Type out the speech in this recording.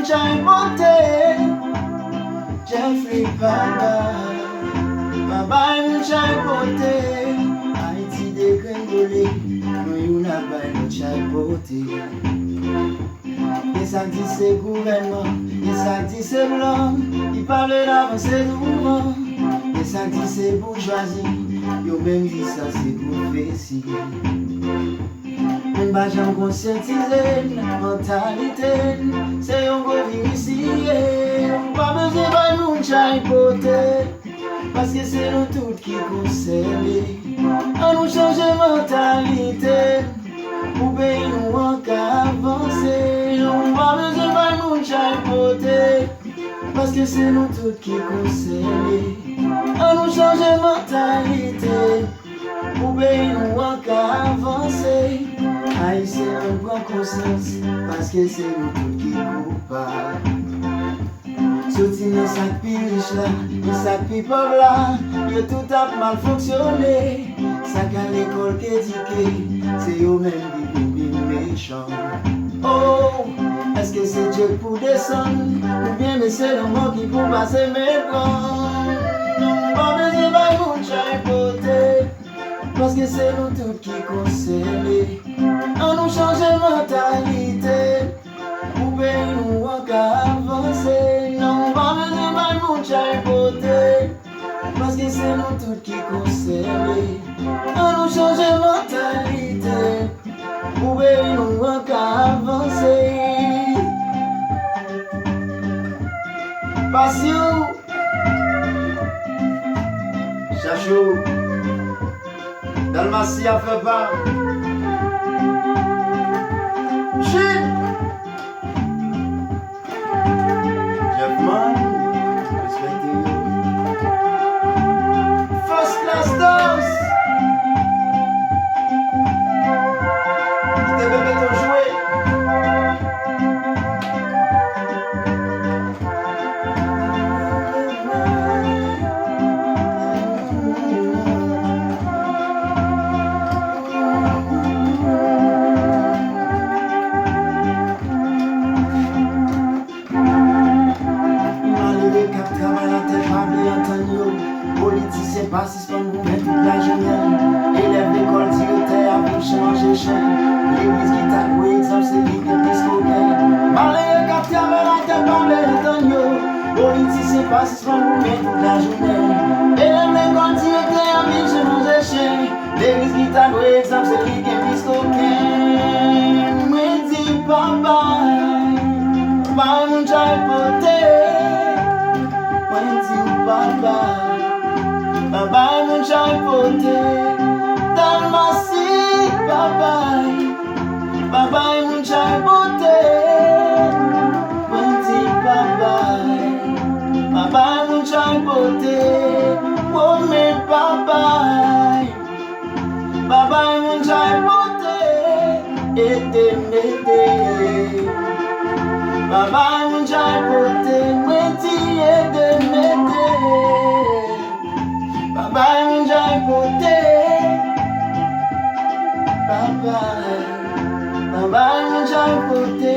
chai pote Jeffrey Papa Baba mon chai pote Haïti dégringolé nous yon a bay mon chai pote Et ça dit c'est gouvernement Et ça dit c'est blanc Il parle d'avancer mouvement Et ça dit c'est bourgeoisie Yo même dit ça c'est prophétie Même pas j'en conscientiser mentalité C'est un gros initié Pas besoin de nous chai pote Parce que c'est nous tous qui concernent On nous change mentalité Pour payer nous encore avancer On pas besoin de nous chai pote Parce que c'est nous tous qui concernent On nous change mentalité Pour payer nous encore avancer Haïtien on prend conscience Parce que c'est nous tous qui coupables Sorti dans sac pi riche là, dans sac pi pauvre là, yo tout a mal fonctionné. Sac à l'école qu'éduqué, c'est yo même qui méchant. Oh, est-ce que c'est Dieu pour descendre, ou bien mais c'est le monde qui pour passer mes plans? Non, pas besoin de nous chai pote, parce que c'est nous tous qui concernés. On nous change mentalité, pour payer nous encore avancer. Non, pas besoin de nous chai pote, parce que c'est nous tous qui concernés. On nous change mentalité, pour payer nous encore avancer. Passion, Chachou, Dalmatia fait pas. Chut! Jeffman, respectez-vous. First class dance. Qui te bébé ton jouet? Politicien passiste pour nous mettre toute la journée. Élève l'école, directeur, pour changer chaîne. L'église qui t'a loué, exemple, c'est lui qui est plus coquin. Malé, capté avec la tête, parlé, Antonio. Politicien passiste pour nous mettre toute la journée. Élève l'école, directeur, pour changer chaîne. L'église qui t'a loué, exemple, c'est lui qui est plus coquin. Me dis papa, pas mon chai pote. Me dis papa. Bye mon chai pote, Dalmatie, bye bye mon chai pote, Wendy bye bye mon chai pote, woman bye bye mon chai pote, ete, bye bye mon chai pote, Wendy ete. Bye mon chai pote, bye mon chai pote.